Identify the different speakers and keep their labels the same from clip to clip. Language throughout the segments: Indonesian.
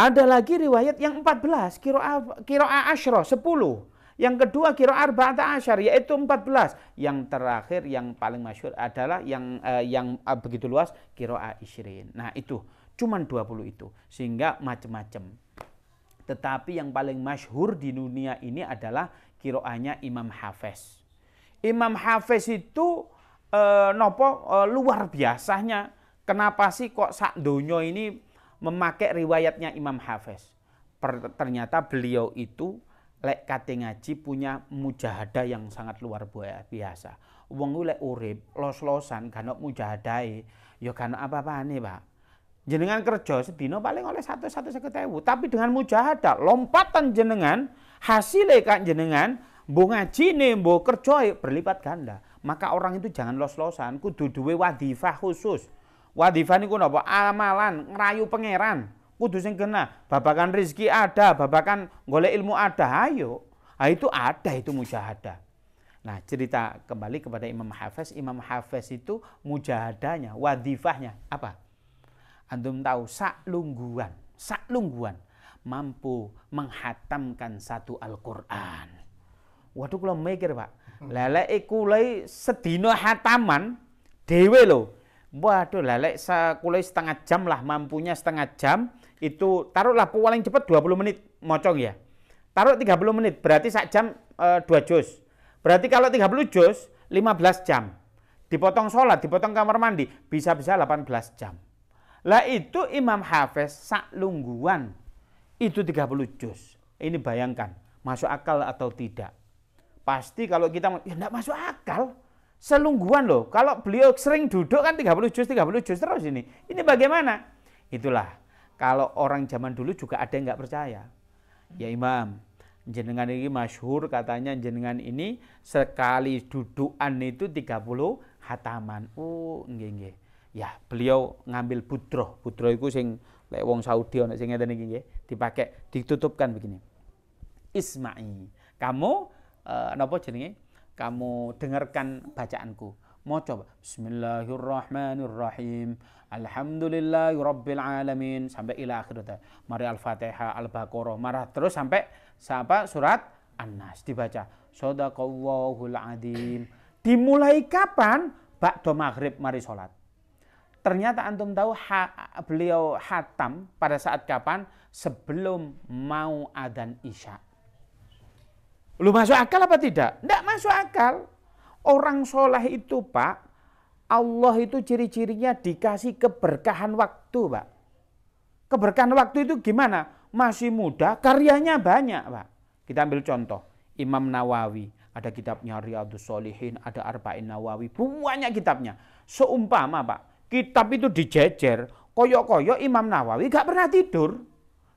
Speaker 1: Ada lagi riwayat yang 14, qiraah asyra 10. Yang kedua qiraah arba'ata asyar yaitu 14. Yang terakhir yang paling masyhur adalah yang begitu luas qiraah isyrin. Nah, itu cuman 20 itu. Sehingga macam-macam. Tetapi yang paling masyhur di dunia ini adalah qiraahnya Imam Hafiz. Imam Hafiz itu luar biasanya. Kenapa sih kok sak donya ini memakai riwayatnya Imam Hafiz? Ternyata beliau itu lek kate ngaji punya mujahadah yang sangat luar biasa. Wong lek urip los-losan gak ono mujahadahe, ya gak ono apa-apane, Pak. Jenengan kerja sedina paling oleh 150.000, tapi dengan mujahadah lompatan jenengan, hasilnya kan jenengan mbok ngajine, mbok kerjae berlipat ganda. Maka orang itu jangan los-losan, kudu duwe wadhifah khusus. Wadhifah niku napa? Amalan ngrayu pangeran. Kudu sing kena. Babakan rezeki ada, babakan golek ilmu ada. Ayo. Nah, itu ada itu mujahadah. Nah, cerita kembali kepada Imam Hafiz. Imam Hafiz itu mujahadahnya, wadhifahnya apa? Antum tahu sak lungguan mampu menghatamkan satu Al-Qur'an. Waduh kula mikir, Pak. Lelek iku sedina hataman dhewe lho. Waduh, lelek kulai setengah jam lah, mampunya setengah jam, itu taruhlah paling cepat 20 menit mocong ya. Taruh 30 menit, berarti sak jam 2 juz. Berarti kalau 30 juz, 15 jam. Dipotong sholat, dipotong kamar mandi, bisa-bisa 18 jam. Lah itu Imam Hafiz sak lungguan, itu 30 juz. Ini bayangkan, masuk akal atau tidak? Pasti kalau kita, ya enggak masuk akal. Selungguhan loh, kalau beliau sering duduk kan 30 juz terus ini. Ini bagaimana? Itulah, kalau orang zaman dulu juga ada yang nggak percaya. Ya Imam, jenengan ini masyhur katanya jenengan ini sekali dudukan itu 30 hataman. Oh, nggih. Ya, beliau ngambil budroh. Budroh itu sing lek wong Saudi ana sing ngeten iki nggih, dipakai ditutupkan begini. Isma'i, kamu napa jenenge? Kamu dengarkan bacaanku. Mau coba Bismillahirrahmanirrahim. Alhamdulillahirabbil alamin sampai ila akhir. Mari Al-Fatihah, Al-Baqarah, marah terus sampai surat An-Nas dibaca. Shadaqallahul adzim. Dimulai kapan? Ba'da maghrib mari salat. Ternyata antum tahu beliau hatam pada saat kapan? Sebelum mau adzan Isya. Lu masuk akal apa tidak? Tidak masuk akal. Orang soleh itu, Pak, Allah itu ciri-cirinya dikasih keberkahan waktu, Pak. Keberkahan waktu itu gimana? Masih muda, karyanya banyak, Pak. Kita ambil contoh, Imam Nawawi. Ada kitabnya Riyadhus Shalihin, ada Arba'in Nawawi. Banyak kitabnya. Seumpama, Pak, kitab itu dijejer, koyok-koyok Imam Nawawi gak pernah tidur.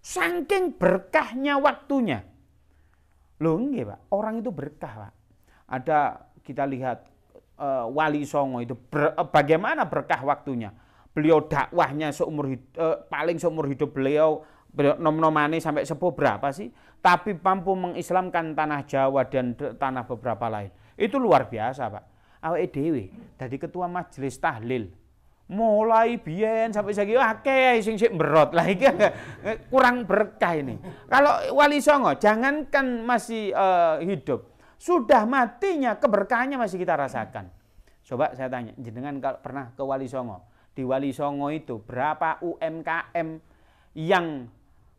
Speaker 1: Saking berkahnya waktunya. Loh nggih, Pak, orang itu berkah, Pak. Ada kita lihat Wali Songo itu bagaimana berkah waktunya. Beliau dakwahnya paling seumur hidup beliau nom-nomane sampai sepuh berapa sih? Tapi mampu mengislamkan tanah Jawa dan tanah beberapa lain. Itu luar biasa, Pak. Awake dhewe dadi ketua majelis tahlil. Mulai biyen sampai saiki akeh sing sik mberot. Lah iki kurang berkah ini. Kalau Wali Songo jangankan masih hidup, sudah matinya keberkahannya masih kita rasakan. Coba saya tanya, jenengan kalau pernah ke Wali Songo, di Wali Songo itu berapa UMKM yang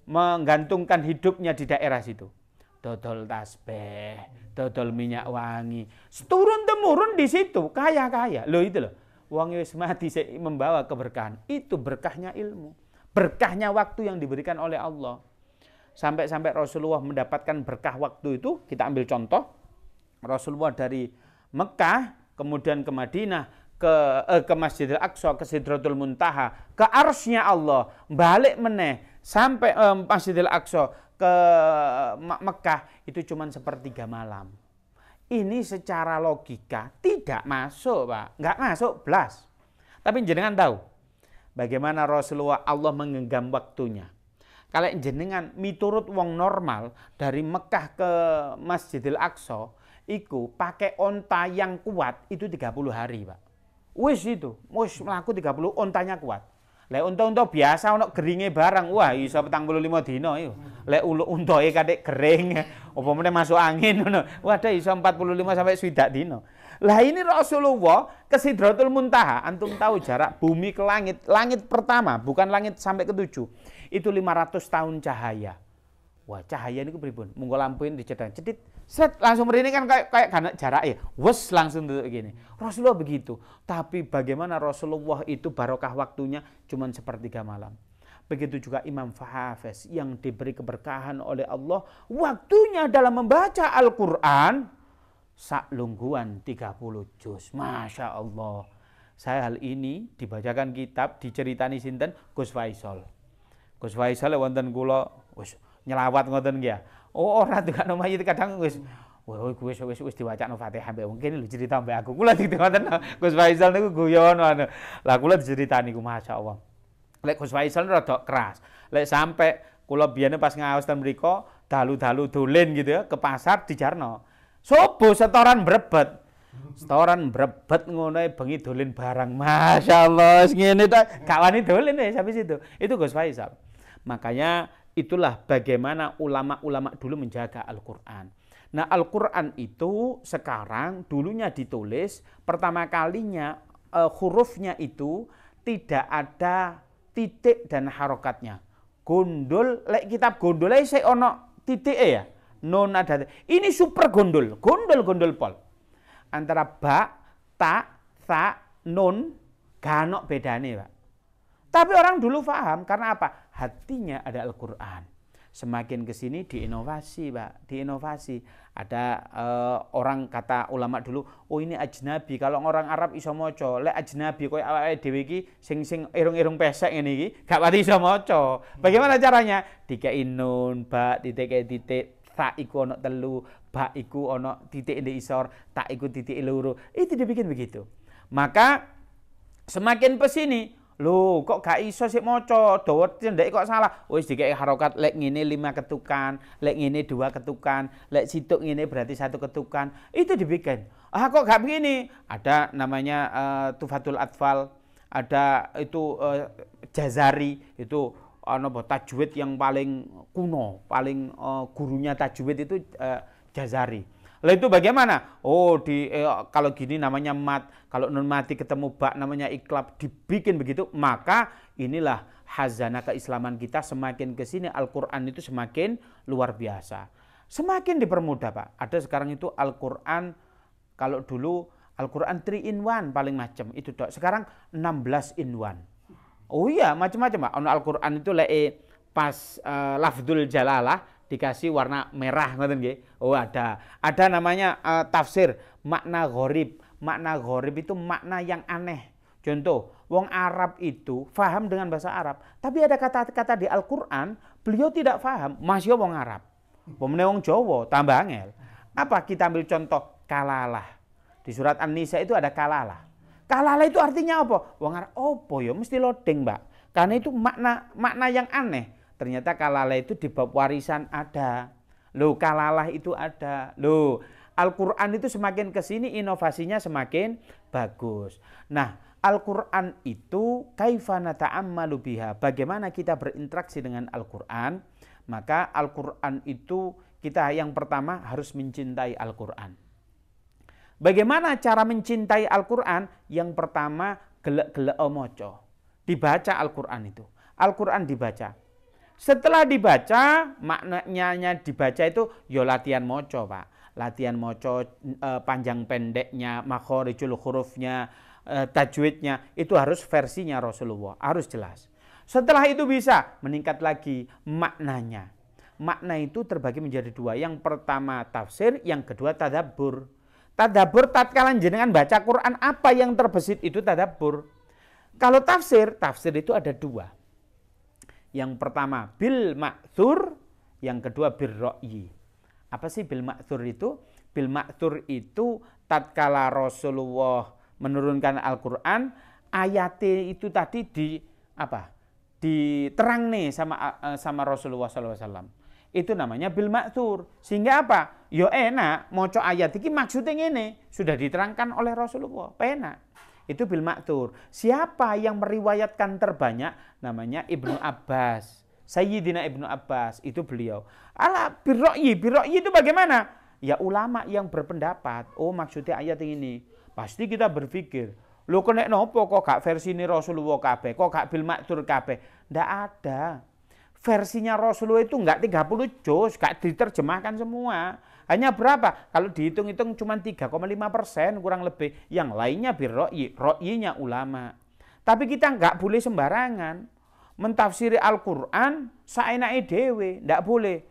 Speaker 1: menggantungkan hidupnya di daerah situ? Dodol tasbih, dodol minyak wangi. Turun-temurun di situ, kaya-kaya. Loh itu loh. Wong wis mati membawa keberkahan. Itu berkahnya ilmu. Berkahnya waktu yang diberikan oleh Allah. Sampai-sampai Rasulullah mendapatkan berkah waktu itu, kita ambil contoh. Rasulullah dari Mekah, kemudian ke Madinah, ke Masjidil Aqsa, ke Sidratul Muntaha, ke arsy-Nya Allah, balik meneh sampai Masjidil Aqsa ke Mekah itu cuma sepertiga malam. Ini secara logika tidak masuk, Pak. Nggak masuk, blas. Tapi jenengan tahu bagaimana Rasulullah Allah menggenggam waktunya. Kalau jenengan miturut wong normal dari Mekah ke Masjidil Aqsa, iku pakai onta yang kuat itu 30 hari, Pak. Wis melaku 30 ontanya kuat. Lek unta-unta biasa ono geringe barang, wah iso 45 dina iku. Lek untae kadek kering, apa meneh masuk angin ngono. Wadah iso 45 sampai 60 dina. Lah ini Rasulullah ke Sidratul Muntaha, antum tahu jarak bumi ke langit, langit pertama, bukan langit sampai ke 7. Itu 500 tahun cahaya. Wah, cahaya niku pripun? Monggo lampuin dicedhak cedit, set langsung mrene kan kayak kan jarak ya. Wes langsung duduk gini. Rasulullah begitu. Tapi bagaimana Rasulullah itu barokah waktunya cuman sepertiga malam. Begitu juga Imam Hafiz yang diberi keberkahan oleh Allah, waktunya dalam membaca Al-Qur'an sak lungguhan 30 juz. Masya Allah. Saya hal ini dibacakan kitab, diceritani sinten Gus Faisal. Gus Faisal wonten kula wis nyelawat ngoten nggih ya. Oh ora tukang mayit kadang wis wis diwacana Fatihah mbek mungkin lho cerita mbek aku. Kula ngoten Gus Faisal niku guyon ngono. Lah kula diceritani ku masyaallah. Lek Gus Faisal rada keras. Lek sampai kula biyene pas ngaos ten mriku dalu-dalu dolen gitu ya ke pasar dijarno. Sobo setoran brebet. Setoran brebet ngono bengi dolen barang. Masyaallah ngene ta gak wani dolen sampai situ. Itu Gus Faisal. Makanya itulah bagaimana ulama-ulama dulu menjaga Al-Qur'an. Nah, Al-Qur'an itu sekarang dulunya ditulis pertama kalinya hurufnya itu tidak ada titik dan harokatnya. Gondol, lek kitab gondol sik ono titike ya. Non ada. Ini super gondol, gondol pol. Antara ba, ta, sa, nun gak ono bedane, Pak. Tapi orang dulu paham karena apa? Hatinya ada Al-Qur'an. Semakin ke sini diinovasi, Pak, diinovasi. Ada orang kata ulama dulu, oh ini ajnabi. Kalau orang Arab iso maca, lek ajnabi koyo awake dhewe iki sing irung-irung pesek ngene iki, gak pati iso maca. Bagaimana caranya? Dikei nun, ba, titik, ta iku ono telu, ba iku ono titik ndek isor, ta iku titik loro. Itu dibikin begitu. Maka semakin pesini, lho kok gak iso sik maca, dawa cendeke kok salah. Wis dikei harokat lek ngene 5 ketukan, lek ngene 2 ketukan, lek situk ngene berarti 1 ketukan. Itu dibikin. Ah kok gak begini? Ada namanya Tufatul Atfal, ada itu Jazari, itu tajwid yang paling kuno, paling gurunya tajwid itu Jazari. Lah itu bagaimana? Oh kalau gini namanya mat, kalau nun mati ketemu bak namanya iklab, dibikin begitu. Maka inilah hazanah keislaman kita semakin ke sini Al-Qur'an itu semakin luar biasa. Semakin dipermudah, Pak. Ada sekarang itu Al-Qur'an, kalau dulu Al-Qur'an 3 in 1 paling macam itu dok. Sekarang 16 in 1. Oh iya, macam-macam, Pak. Al-Qur'an itu pas lafdzul jalalah dikasih warna merah ngoten nggih. Oh ada namanya tafsir makna gharib. Makna gharib itu makna yang aneh. Contoh, wong Arab itu paham dengan bahasa Arab, tapi ada kata-kata di Al-Qur'an beliau tidak paham, masih wong Arab. Pemene wong Jawa tambah angel. Apa kita ambil contoh kalalah. Di surat An-Nisa itu ada kalalah. Kalalah itu artinya apa? Wong Arab opo ya mesti lodeng, Mbak. Karena itu makna yang aneh. Ternyata kalalah itu di bab warisan ada. Loh, kalalah itu ada. Loh, Al-Qur'an itu semakin ke sini inovasinya semakin bagus. Nah, Al-Qur'an itu kaifa nata'ammalu biha. Bagaimana kita berinteraksi dengan Al-Qur'an? Maka Al-Qur'an itu kita yang pertama harus mencintai Al-Qur'an. Bagaimana cara mencintai Al-Qur'an? Yang pertama gelek-gelek maca. Dibaca Al-Qur'an itu. Al-Qur'an dibaca. Setelah dibaca, maknanya dibaca itu ya latihan maca, Pak. Latihan maca panjang pendeknya, makhorijul hurufnya, tajwidnya itu harus versinya Rasulullah, harus jelas. Setelah itu bisa meningkat lagi maknanya. Makna itu terbagi menjadi 2. Yang pertama tafsir, yang kedua tadabbur. Tadabbur tatkala jenengan baca Quran apa yang terbesit itu tadabbur. Kalau tafsir itu ada 2. Yang pertama bil ma'thur, yang kedua bir ra'yi. Apa sih bil ma'thur itu? Bil ma'thur itu tatkala Rasulullah menurunkan Al-Qur'an, ayatnya itu tadi diterang nih sama Rasulullah SAW. Itu namanya bil ma'thur. Sehingga apa? Ya enak, maca ayat iki maksudnya ngene, sudah diterangkan oleh Rasulullah. Penak. Itu bil ma'thur. Siapa yang meriwayatkan terbanyak? Namanya Ibnu Abbas. Sayyidina Ibnu Abbas, itu beliau. Ala birro'yi itu bagaimana? Ya ulama yang berpendapat. Oh maksudnya ayat ini. Pasti kita berpikir, lu kena nopo kok gak versi ini Rasulullah kabeh, kok gak bil ma'thur kabeh. Ndak ada. Versinya Rasulullah itu enggak 30 juz, gak diterjemahkan semua. Hanya berapa? Kalau dihitung-hitung cuma 3,5% kurang lebih. Yang lainnya birro'yi, ro'yinya ulama. Tapi kita enggak boleh sembarangan. Mentafsiri Al-Quran, saenake dewe, enggak boleh.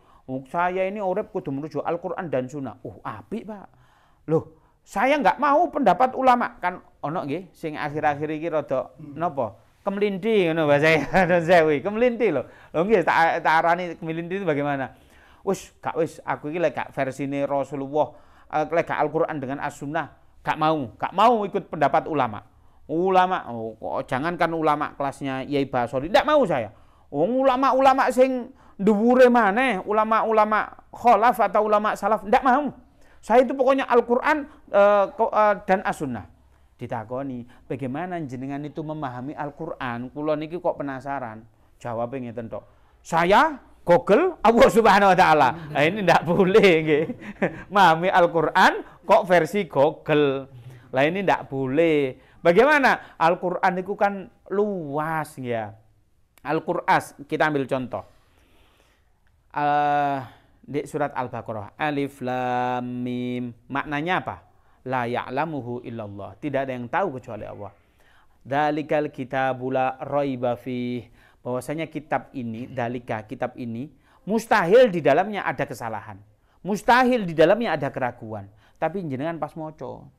Speaker 1: Saya ini urip kudu menuju Al-Quran dan Sunnah. Apik Pak. Loh, saya enggak mau pendapat ulama. Kan ono nggih sing akhir-akhir iki rada napa? Kemelinti ngono bahasa Jawa. Kemelinti lho. Lho nggih tak arani kemelinti itu bagaimana? Wis aku iki lek gak versine Rasulullah, lek gak Al-Qur'an dengan As-Sunnah, gak mau ikut pendapat ulama. Jangankan ulama kelasnya Yai Basori, ndak mau saya. Ulama-ulama sing dhuwure maneh, ulama-ulama khalaf atau ulama salaf, ndak mau. Saya itu pokoknya Al-Qur'an dan As-Sunnah. Ditakoni, bagaimana jenengan itu memahami Al-Qur'an? Kula niki kok penasaran. Jawabnya ngeten tok. Saya Google Allah Subhanahu wa taala. Nah, ini tidak boleh nggih. Memahami Al-Qur'an kok versi Google. Lah ini tidak boleh. Bagaimana? Al-Qur'an itu kan luas ya. Al-Qur'an kita ambil contoh. Di surat Al-Baqarah, Alif Lam Mim. Maknanya apa? La ya'lamuhu illallah. Tidak ada yang tahu kecuali Allah. Dalikal kitabul la raiba fih. Bahwasanya kitab ini, kitab ini, mustahil di dalamnya ada kesalahan. Mustahil di dalamnya ada keraguan. Tapi jenengan pas moco,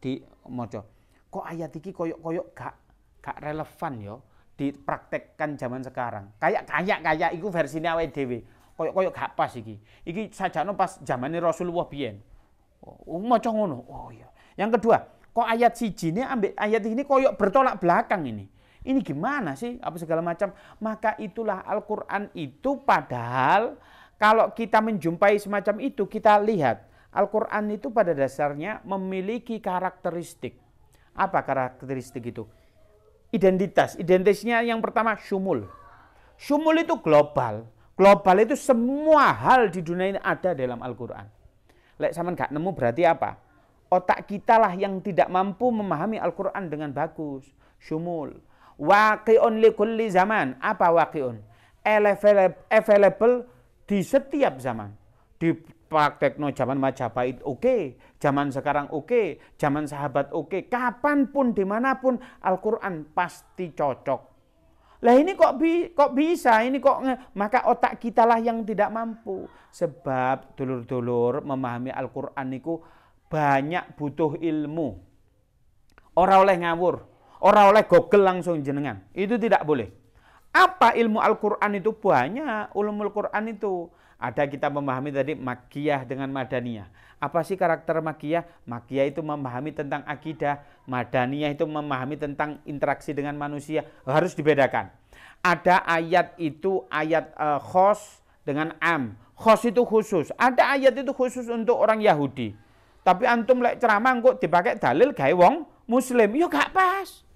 Speaker 1: kok ayat iki koyok gak relevan yo dipraktekkan zaman sekarang. Kayak iku versine awake dhewe. Koyok gak pas iki. Iki sajane pas zamane Rasulullah biyen. Maca ngono. Oh iya. Yang kedua, kok ayat sijine ambek ayat ini koyok bertolak belakang ini. Ini gimana sih? Apa segala macam. Maka itulah Al-Quran itu padahal kalau kita menjumpai semacam itu, kita lihat. Al-Quran itu pada dasarnya memiliki karakteristik. Apa karakteristik itu? Identitas. Identitasnya yang pertama syumul. Syumul itu global. Global itu semua hal di dunia ini ada dalam Al-Quran. Lek sampean gak nemu berarti apa? Otak kita lah yang tidak mampu memahami Al-Quran dengan bagus. Syumul. Waqi'un li kulli zaman. Apa waqi'un? Available di setiap zaman. Dipraktekno zaman Majapahit oke, zaman sekarang oke, zaman sahabat oke, kapanpun dimanapun Al-Quran pasti cocok. Lah ini kok bisa? Ini kok maka otak kita lah yang tidak mampu. Sebab dulur-dulur memahami Al-Quran itu banyak butuh ilmu. Ora oleh ngawur. Orang oleh Google langsung jenengan. Itu tidak boleh. Apa ilmu Al-Quran itu? Banyak ilmu Al-Quran itu. Ada kita memahami tadi Makkiyah dengan Madaniyah. Apa sih karakter Makkiyah? Makkiyah itu memahami tentang akidah. Madaniyah itu memahami tentang interaksi dengan manusia. Harus dibedakan. Ada ayat itu ayat khos dengan am. Khos itu khusus. Ada ayat itu khusus untuk orang Yahudi. Tapi antum lek ceramah kok dipakai dalil gawe wong Muslim. Ya gak pas.